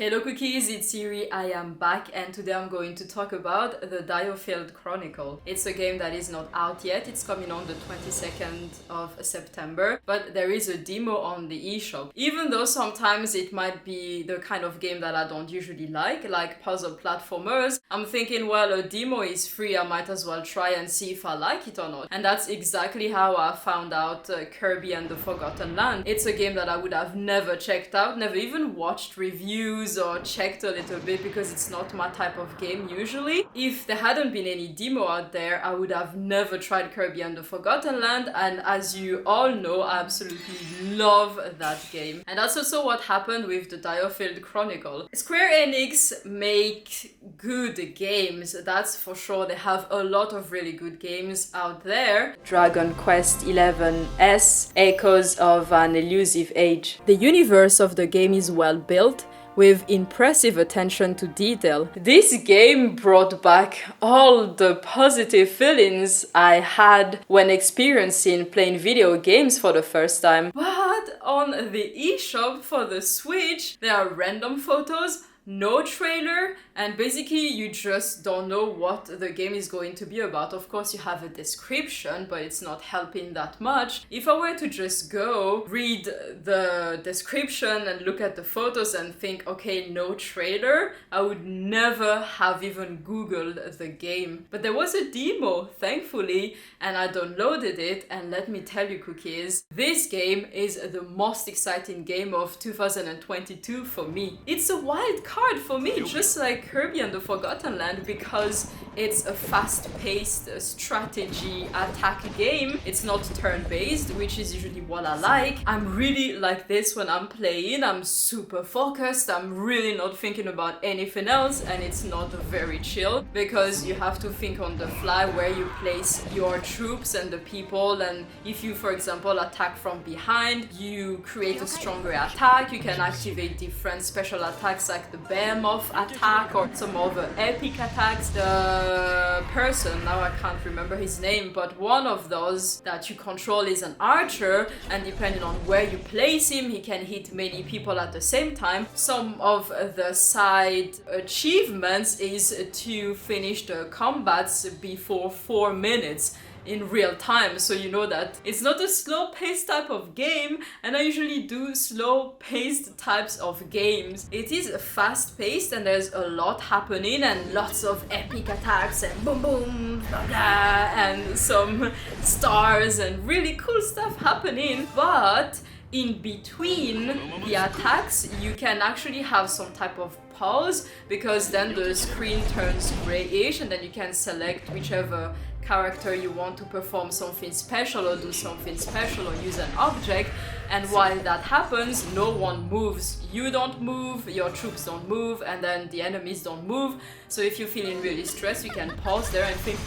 Hello cookies, it's Siri, I am back and today I'm going to talk about the DIOFIELD Chronicle. It's a game that is not out yet, it's coming on the 22nd of September, but there is a demo on the eShop. Even though sometimes it might be the kind of game that I don't usually like puzzle platformers, I'm thinking, well, a demo is free, I might as well try and see if I like it or not. And that's exactly how I found out Kirby and the Forgotten Land. It's a game that I would have never checked out, never even watched reviews or checked a little bit because it's not my type of game usually. If there hadn't been any demo out there, I would have never tried Kirby and the Forgotten Land, and as you all know, I absolutely love that game. And that's also what happened with the DIOFIELD Chronicle. Square Enix make good games, that's for sure. They have a lot of really good games out there. Dragon Quest XI-S, Echoes of an Elusive Age. The universe of the game is well built, with impressive attention to detail. This game brought back all the positive feelings I had when experiencing playing video games for the first time. But on the eShop for the Switch, there are random photos, no trailer, and basically you just don't know what the game is going to be about. Of course you have a description, but it's not helping that much. If I were to just go read the description and look at the photos and think, okay, no trailer, I would never have even googled the game. But there was a demo, thankfully, and I downloaded it, and let me tell you cookies, this game is the most exciting game of 2022 for me. It's a wild card for me, just like Kirby and the Forgotten Land, because it's a fast-paced strategy attack game. It's not turn-based, which is usually what I like. I'm really like this when I'm playing. I'm super focused. I'm really not thinking about anything else, and it's not very chill because you have to think on the fly where you place your troops and the people. And if you, for example, attack from behind, you create a stronger attack. You can activate different special attacks like the Behemoth attack or some other epic attacks. The person, now I can't remember his name, but one of those that you control is an archer, and depending on where you place him, he can hit many people at the same time. Some of the side achievements is to finish the combats before 4 minutes in real time, so you know that it's not a slow-paced type of game, and I usually do slow-paced types of games. It is fast-paced and there's a lot happening and lots of epic attacks and boom boom blah blah and some stars and really cool stuff happening, but in between the attacks you can actually have some type of pause, because then the screen turns grayish and then you can select whichever character you want to perform something special or do something special or use an object, and while that happens no one moves. You don't move, your troops don't move, and then the enemies don't move. So if you're feeling really stressed, you can pause there and think,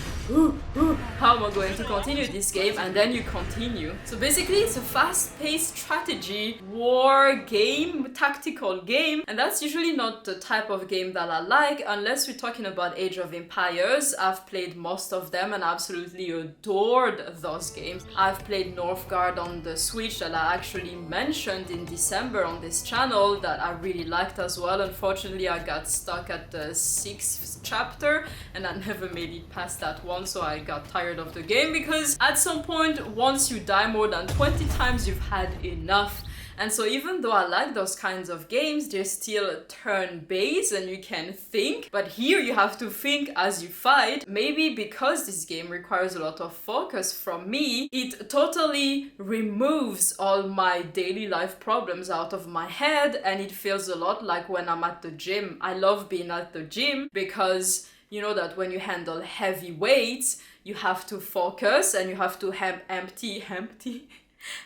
how am I going to continue this game? And then you continue. So basically it's a fast-paced strategy war game, tactical game, and that's usually not the type of game that I like unless we're talking about Age of Empires. I've played most of them and I absolutely adored those games. I've played Northgard on the Switch that I actually mentioned in December on this channel that I really liked as well. Unfortunately I got stuck at the 6th chapter and I never made it past that one, so I got tired of the game because at some point once you die more than 20 times you've had enough. And so even though I like those kinds of games, they're still turn-based and you can think, but here you have to think as you fight. Maybe because this game requires a lot of focus from me, it totally removes all my daily life problems out of my head, and it feels a lot like when I'm at the gym. I love being at the gym because you know that when you handle heavy weights, you have to focus and you have to empty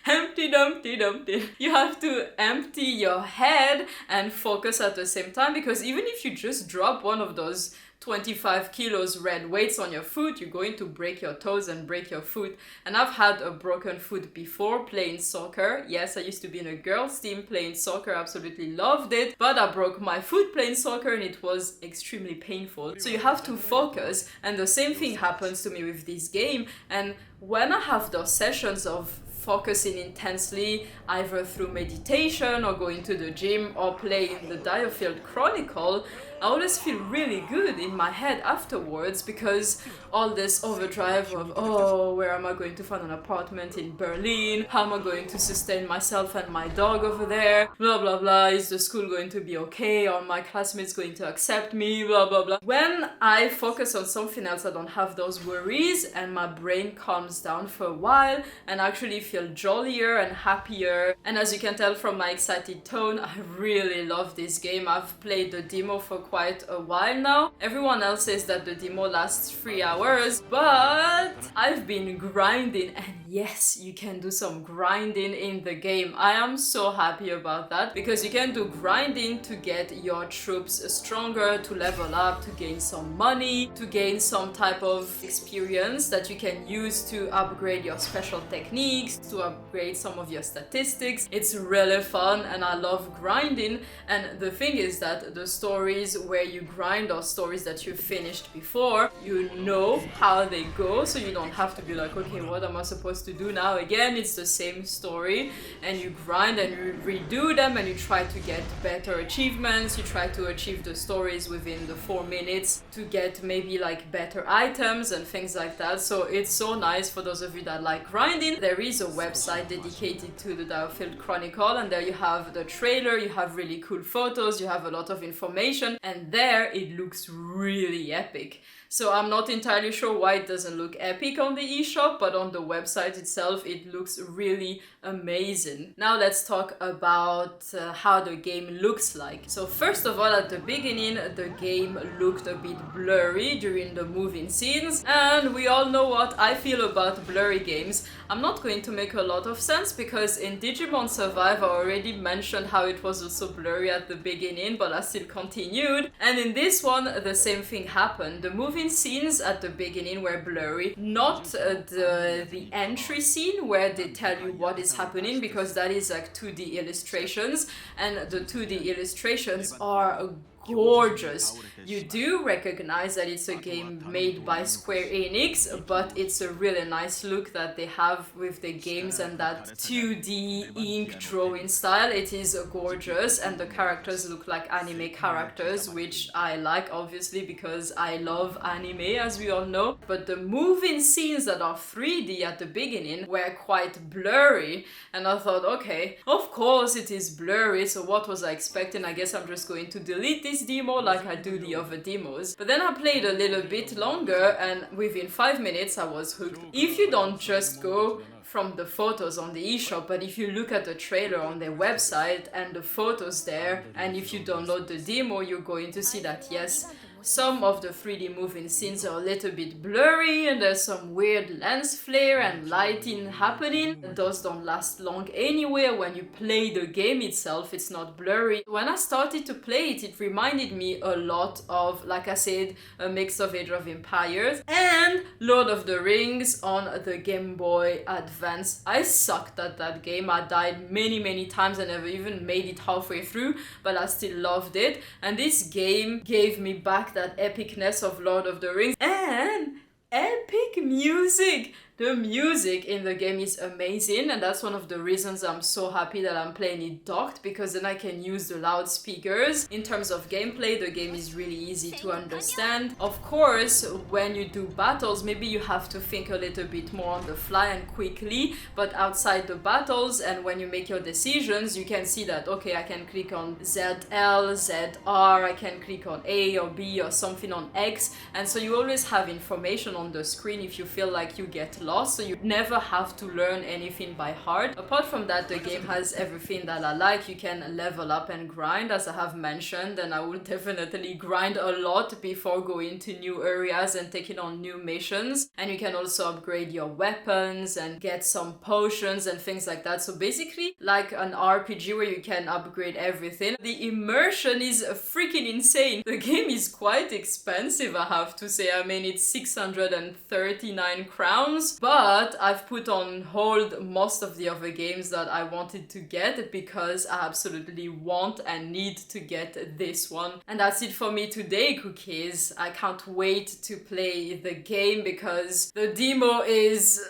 Dumpty Dumpty. You have to empty your head and focus at the same time, because even if you just drop one of those 25 kilos red weights on your foot, you're going to break your toes and break your foot. And I've had a broken foot before playing soccer. Yes, I used to be in a girls team playing soccer, absolutely loved it, but I broke my foot playing soccer and it was extremely painful. So you have to focus, and the same thing happens to me with this game. And when I have those sessions of focusing intensely either through meditation or going to the gym or playing the DIOFIELD Chronicle, I always feel really good in my head afterwards, because all this overdrive of, oh, where am I going to find an apartment in Berlin? How am I going to sustain myself and my dog over there? Blah, blah, blah. Is the school going to be okay? Are my classmates going to accept me? Blah, blah, blah. When I focus on something else, I don't have those worries, and my brain calms down for a while and actually feel jollier and happier. And as you can tell from my excited tone, I really love this game. I've played the demo for quite a while now. Everyone else says that the demo lasts 3 hours, but I've been grinding, and yes, you can do some grinding in the game. I am so happy about that, because you can do grinding to get your troops stronger, to level up, to gain some money, to gain some type of experience that you can use to upgrade your special techniques, to upgrade some of your statistics. It's really fun and I love grinding. And the thing is that the stories where you grind are stories that you finished before. You know how they go, so you don't have to be like, okay, what am I supposed to do now again? It's the same story, and you grind and you redo them and you try to get better achievements. You try to achieve the stories within the 4 minutes to get maybe like better items and things like that. So it's so nice for those of you that like grinding. There is a website dedicated to the DIOFIELD Chronicle, and there you have the trailer, you have really cool photos, you have a lot of information, and there it looks really epic. So I'm not entirely sure why it doesn't look epic on the eShop, but on the website itself it looks really amazing. Now let's talk about how the game looks like. So first of all, at the beginning the game looked a bit blurry during the moving scenes, and we all know what I feel about blurry games. I'm not going to make a lot of sense, because in Digimon Survive I already mentioned how it was also blurry at the beginning, but I still continued. And in this one the same thing happened. The moving scenes at the beginning were blurry, not the entry scene where they tell you what is happening, because that is like 2D illustrations, and the 2D illustrations are gorgeous. You do recognize that it's a game made by Square Enix, but it's a really nice look that they have with the games and that 2D ink drawing style. It is gorgeous, and the characters look like anime characters, which I like obviously because I love anime, as we all know. But the moving scenes that are 3D at the beginning were quite blurry, and I thought, okay, of course it is blurry, so what was I expecting? I guess I'm just going to delete this demo like I do the other demos. But then I played a little bit longer, and within 5 minutes I was hooked. If you don't just go from the photos on the eShop, but if you look at the trailer on their website and the photos there, and if you download the demo, you're going to see that yes, some of the 3D moving scenes are a little bit blurry, and there's some weird lens flare and lighting happening. Those don't last long anyway. When you play the game itself, it's not blurry. When I started to play it, it reminded me a lot of, like I said, a mix of Age of Empires and Lord of the Rings on the Game Boy Advance. I sucked at that game. I died many times. I never even made it halfway through, but I still loved it. And this game gave me back that epicness of Lord of the Rings and epic music. The music in the game is amazing, and that's one of the reasons I'm so happy that I'm playing it docked, because then I can use the loudspeakers. In terms of gameplay, the game is really easy to understand. Of course, when you do battles, maybe you have to think a little bit more on the fly and quickly, but outside the battles and when you make your decisions, you can see that, okay, I can click on ZL, ZR, I can click on A or B or something on X, and so you always have information on the screen if you feel like you get lost, so you never have to learn anything by heart. Apart from that, the game has everything that I like. You can level up and grind, as I have mentioned, and I will definitely grind a lot before going to new areas and taking on new missions. And you can also upgrade your weapons and get some potions and things like that. So basically like an RPG where you can upgrade everything. The immersion is freaking insane. The game is quite expensive, I have to say. I mean, it's 639 crowns, but I've put on hold most of the other games that I wanted to get because I absolutely want and need to get this one. And that's it for me today, cookies. I can't wait to play the game because the demo is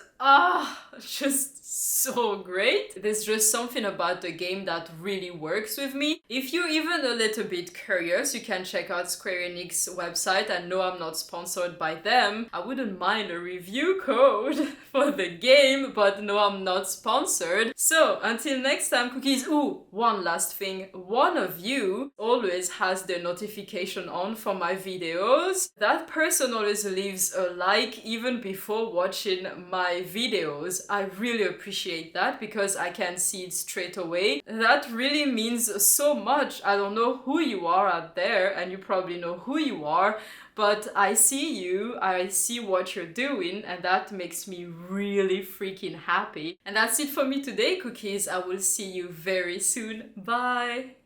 just so great. There's just something about the game that really works with me. If you're even a little bit curious, you can check out Square Enix website. I know I'm not sponsored by them. I wouldn't mind a review code for the game, but no, I'm not sponsored. So until next time, cookies. Ooh, one last thing. One of you always has the notification on for my videos. That person always leaves a like even before watching my videos. I really appreciate that because I can see it straight away. That really means so much. I don't know who you are out there, and you probably know who you are, but I see you, I see what you're doing, and that makes me really freaking happy. And that's it for me today, cookies. I will see you very soon. Bye!